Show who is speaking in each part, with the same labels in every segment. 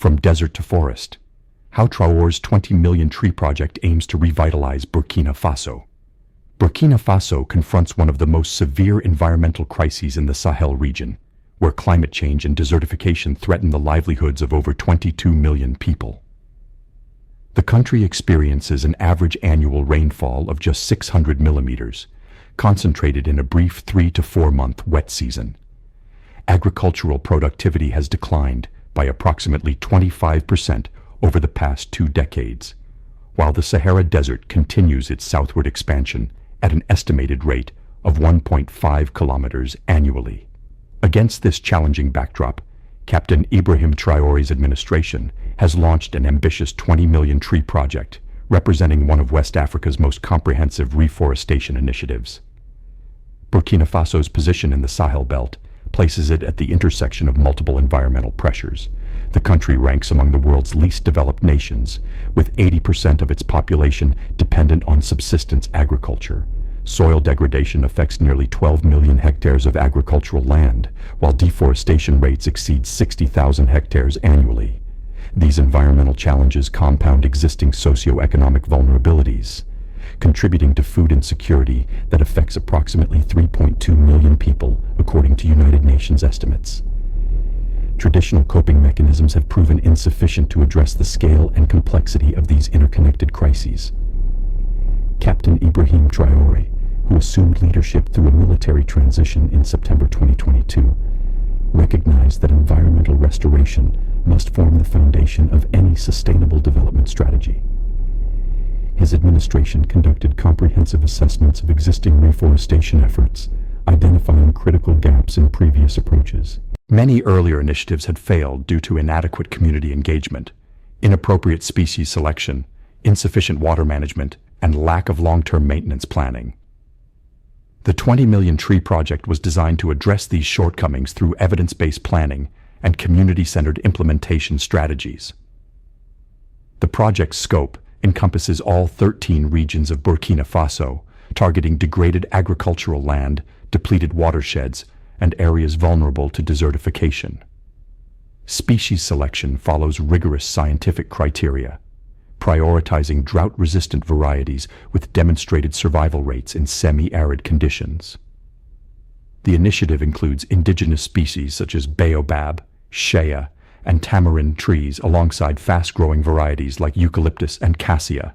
Speaker 1: From desert to forest, how Traore's 20 million tree project aims to revitalize Burkina Faso. Burkina Faso confronts one of the most severe environmental crises in the Sahel region, where climate change and desertification threaten the livelihoods of over 22 million people. The country experiences an average annual rainfall of just 600 millimeters, concentrated in a brief 3 to 4 month wet season. Agricultural productivity has declined by approximately 25% over the past 2 decades, while the Sahara Desert continues its southward expansion at an estimated rate of 1.5 kilometers annually. Against this challenging backdrop, Captain Ibrahim Traore's administration has launched an ambitious 20 million tree project, representing one of West Africa's most comprehensive reforestation initiatives. Burkina Faso's position in the Sahel belt places it at the intersection of multiple environmental pressures. The country ranks among the world's least developed nations, with 80% of its population dependent on subsistence agriculture. Soil degradation affects nearly 12 million hectares of agricultural land, while deforestation rates exceed 60,000 hectares annually. These environmental challenges compound existing socioeconomic vulnerabilities, contributing to food insecurity that affects approximately 3.2 million people, according to United Nations estimates. Traditional coping mechanisms have proven insufficient to address the scale and complexity of these interconnected crises. Captain Ibrahim Traore, who assumed leadership through a military transition in September 2022, recognized that environmental restoration must form the foundation of any sustainable development strategy. His administration conducted comprehensive assessments of existing reforestation efforts, identifying critical gaps in previous approaches. Many earlier initiatives had failed due to inadequate community engagement, inappropriate species selection, insufficient water management, and lack of long-term maintenance planning. The 20 million tree project was designed to address these shortcomings through evidence-based planning and community-centered implementation strategies. The project's scope encompasses all 13 regions of Burkina Faso, targeting degraded agricultural land, depleted watersheds, and areas vulnerable to desertification. Species selection follows rigorous scientific criteria, prioritizing drought-resistant varieties with demonstrated survival rates in semi-arid conditions. The initiative includes indigenous species such as baobab, shea, and tamarind trees alongside fast-growing varieties like eucalyptus and cassia.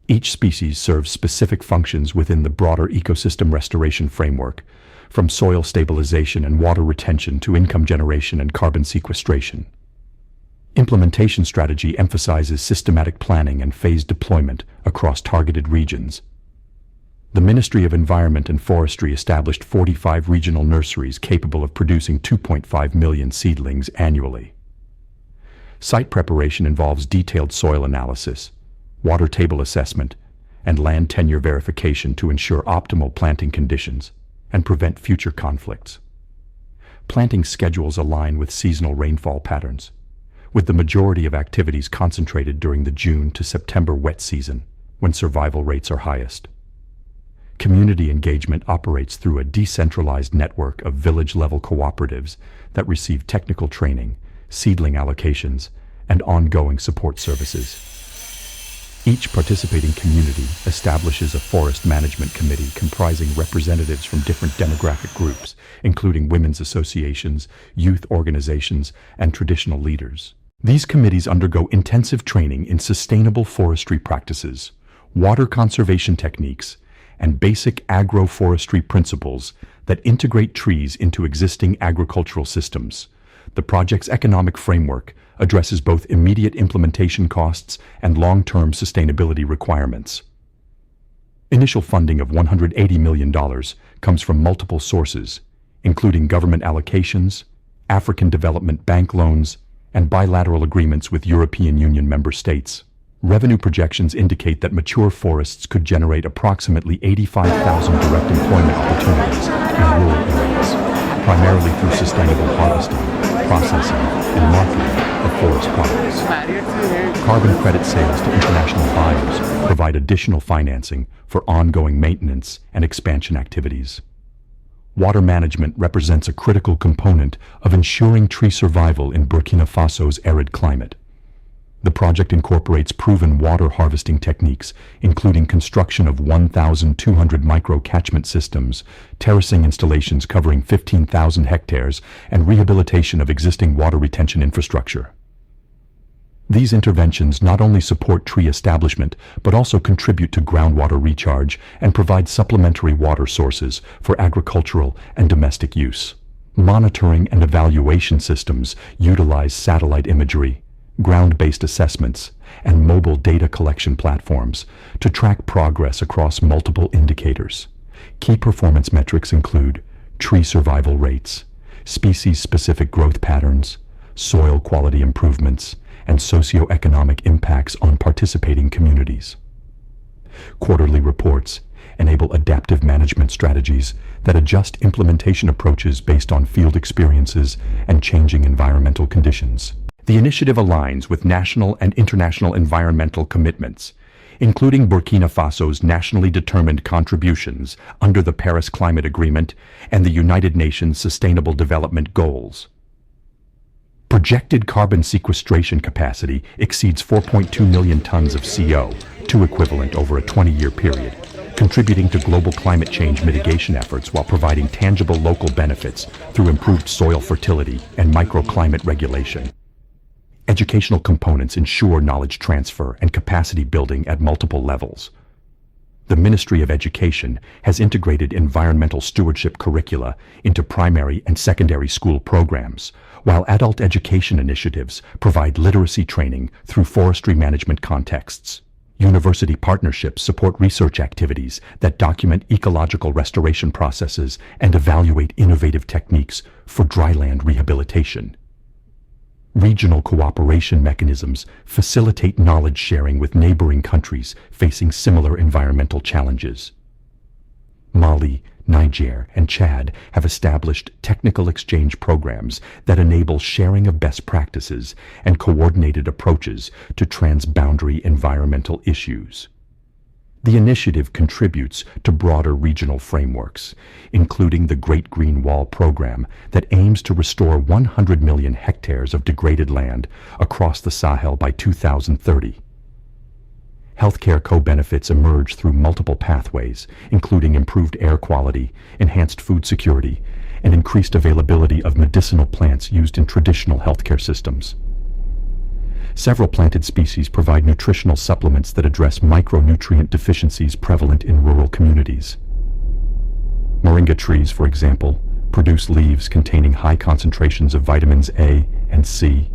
Speaker 1: Each species serves specific functions within the broader ecosystem restoration framework, from soil stabilization and water retention to income generation and carbon sequestration. Implementation strategy emphasizes systematic planning and phased deployment across targeted regions. The Ministry of Environment and Forestry established 45 regional nurseries capable of producing 2.5 million seedlings annually. Site preparation involves detailed soil analysis, water table assessment, and land tenure verification to ensure optimal planting conditions and prevent future conflicts. Planting schedules align with seasonal rainfall patterns, with the majority of activities concentrated during the June to September wet season, when survival rates are highest. Community engagement operates through a decentralized network of village-level cooperatives that receive technical training, seedling allocations, and ongoing support services. Each participating community establishes a forest management committee comprising representatives from different demographic groups, including women's associations, youth organizations, and traditional leaders. These committees undergo intensive training in sustainable forestry practices, water conservation techniques, and basic agroforestry principles that integrate trees into existing agricultural systems. The project's economic framework addresses both immediate implementation costs and long-term sustainability requirements. Initial funding of $180 million comes from multiple sources, including government allocations, African Development Bank loans, and bilateral agreements with European Union member states. Revenue projections indicate that mature forests could generate approximately 85,000 direct employment opportunities in rural areas, primarily through sustainable harvesting, processing, and marketing of forest products. Carbon credit sales to international buyers provide additional financing for ongoing maintenance and expansion activities. Water management represents a critical component of ensuring tree survival in Burkina Faso's arid climate. The project incorporates proven water harvesting techniques, including construction of 1,200 micro-catchment systems, terracing installations covering 15,000 hectares, and rehabilitation of existing water retention infrastructure. These interventions not only support tree establishment, but also contribute to groundwater recharge and provide supplementary water sources for agricultural and domestic use. Monitoring and evaluation systems utilize satellite imagery, ground-based assessments, and mobile data collection platforms to track progress across multiple indicators. Key performance metrics include tree survival rates, species-specific growth patterns, soil quality improvements, and socioeconomic impacts on participating communities. Quarterly reports enable adaptive management strategies that adjust implementation approaches based on field experiences and changing environmental conditions. The initiative aligns with national and international environmental commitments, including Burkina Faso's nationally determined contributions under the Paris Climate Agreement and the United Nations Sustainable Development Goals. Projected carbon sequestration capacity exceeds 4.2 million tons of CO2 equivalent over a 20-year period, contributing to global climate change mitigation efforts while providing tangible local benefits through improved soil fertility and microclimate regulation. Educational components ensure knowledge transfer and capacity building at multiple levels. The Ministry of Education has integrated environmental stewardship curricula into primary and secondary school programs, while adult education initiatives provide literacy training through forestry management contexts. University partnerships support research activities that document ecological restoration processes and evaluate innovative techniques for dryland rehabilitation. Regional cooperation mechanisms facilitate knowledge sharing with neighboring countries facing similar environmental challenges. Mali, Niger, and Chad have established technical exchange programs that enable sharing of best practices and coordinated approaches to transboundary environmental issues. The initiative contributes to broader regional frameworks, including the Great Green Wall program that aims to restore 100 million hectares of degraded land across the Sahel by 2030. Healthcare co-benefits emerge through multiple pathways, including improved air quality, enhanced food security, and increased availability of medicinal plants used in traditional healthcare systems. Several planted species provide nutritional supplements that address micronutrient deficiencies prevalent in rural communities. Moringa trees, for example, produce leaves containing high concentrations of vitamins A and C,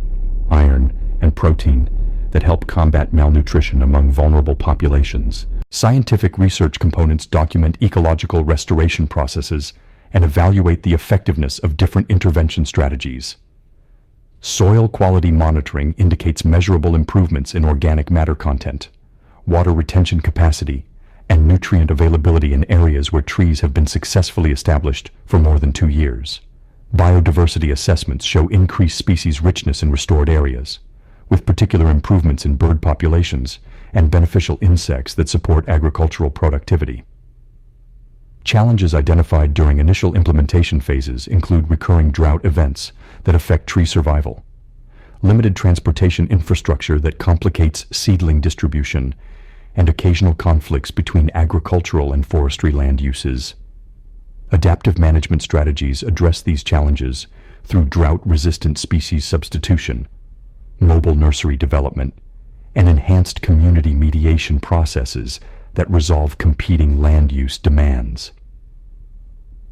Speaker 1: iron, and protein that help combat malnutrition among vulnerable populations. Scientific research components document ecological restoration processes and evaluate the effectiveness of different intervention strategies. Soil quality monitoring indicates measurable improvements in organic matter content, water retention capacity, and nutrient availability in areas where trees have been successfully established for more than 2 years. Biodiversity assessments show increased species richness in restored areas, with particular improvements in bird populations and beneficial insects that support agricultural productivity. Challenges identified during initial implementation phases include recurring drought events that affect tree survival, limited transportation infrastructure that complicates seedling distribution, and occasional conflicts between agricultural and forestry land uses. Adaptive management strategies address these challenges through drought-resistant species substitution, mobile nursery development, and enhanced community mediation processes that resolve competing land use demands.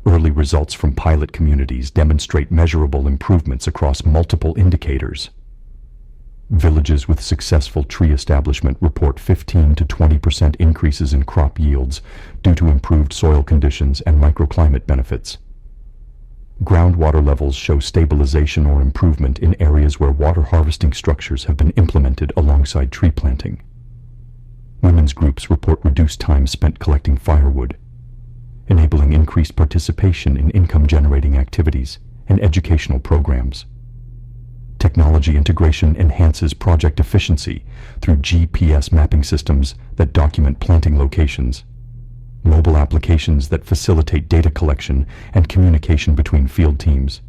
Speaker 1: Early results from pilot communities demonstrate measurable improvements across multiple indicators. Villages with successful tree establishment report 15 to 20% increases in crop yields due to improved soil conditions and microclimate benefits. Groundwater levels show stabilization or improvement in areas where water harvesting structures have been implemented alongside tree planting. Women's groups report reduced time spent collecting firewood, enabling increased participation in income-generating activities and educational programs. Technology integration enhances project efficiency through GPS mapping systems that document planting locations, mobile applications that facilitate data collection and communication between field teams,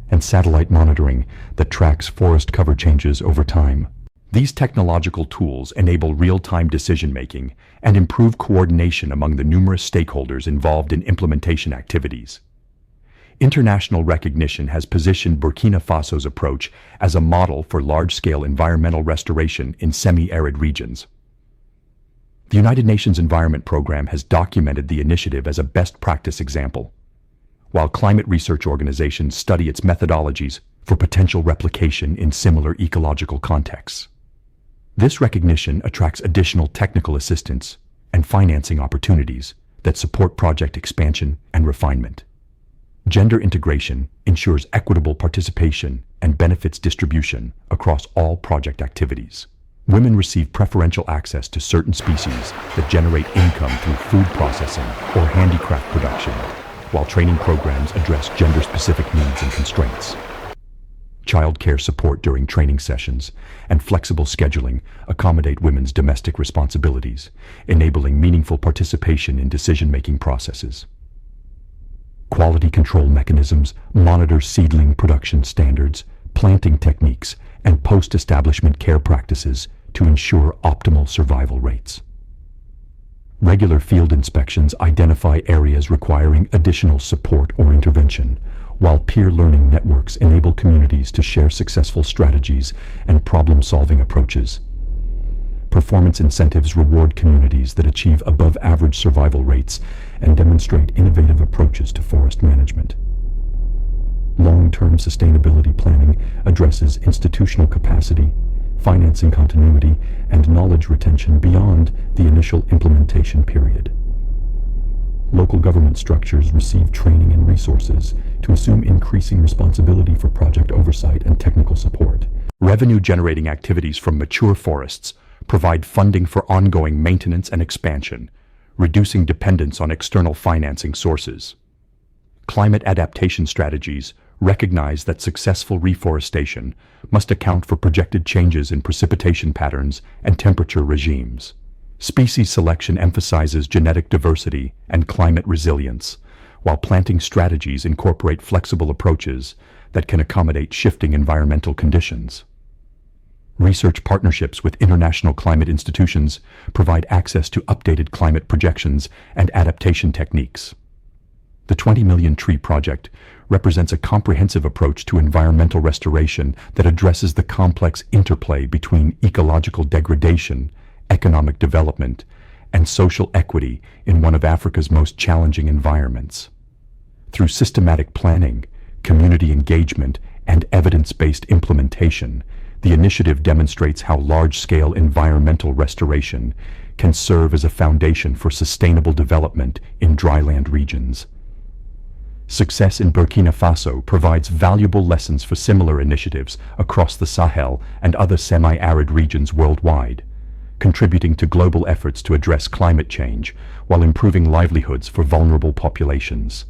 Speaker 1: and satellite monitoring that tracks forest cover changes over time. These technological tools enable real-time decision-making and improve coordination among the numerous stakeholders involved in implementation activities. International recognition has positioned Burkina Faso's approach as a model for large-scale environmental restoration in semi-arid regions. The United Nations Environment Programme has documented the initiative as a best practice example, while climate research organizations study its methodologies for potential replication in similar ecological contexts. This recognition attracts additional technical assistance and financing opportunities that support project expansion and refinement. Gender integration ensures equitable participation and benefits distribution across all project activities. Women receive preferential access to certain species that generate income through food processing or handicraft production, while training programs address gender-specific needs and constraints. Childcare support during training sessions and flexible scheduling accommodate women's domestic responsibilities, enabling meaningful participation in decision-making processes. Quality control mechanisms monitor seedling production standards, planting techniques, and post-establishment care practices to ensure optimal survival rates. Regular field inspections identify areas requiring additional support or intervention, while peer learning networks enable communities to share successful strategies and problem-solving approaches. Performance incentives reward communities that achieve above-average survival rates and demonstrate innovative approaches to forest management. Long-term sustainability planning addresses institutional capacity, financing continuity, and knowledge retention beyond the initial implementation period. Local government structures receive training and resources to assume increasing responsibility for project oversight and technical support. Revenue-generating activities from mature forests provide funding for ongoing maintenance and expansion, reducing dependence on external financing sources. Climate adaptation strategies recognize that successful reforestation must account for projected changes in precipitation patterns and temperature regimes. Species selection emphasizes genetic diversity and climate resilience, while planting strategies incorporate flexible approaches that can accommodate shifting environmental conditions. Research partnerships with international climate institutions provide access to updated climate projections and adaptation techniques. The 20 Million Tree Project represents a comprehensive approach to environmental restoration that addresses the complex interplay between ecological degradation, economic development, and social equity in one of Africa's most challenging environments. Through systematic planning, community engagement, and evidence-based implementation, the initiative demonstrates how large-scale environmental restoration can serve as a foundation for sustainable development in dryland regions. Success in Burkina Faso provides valuable lessons for similar initiatives across the Sahel and other semi-arid regions worldwide, contributing to global efforts to address climate change while improving livelihoods for vulnerable populations.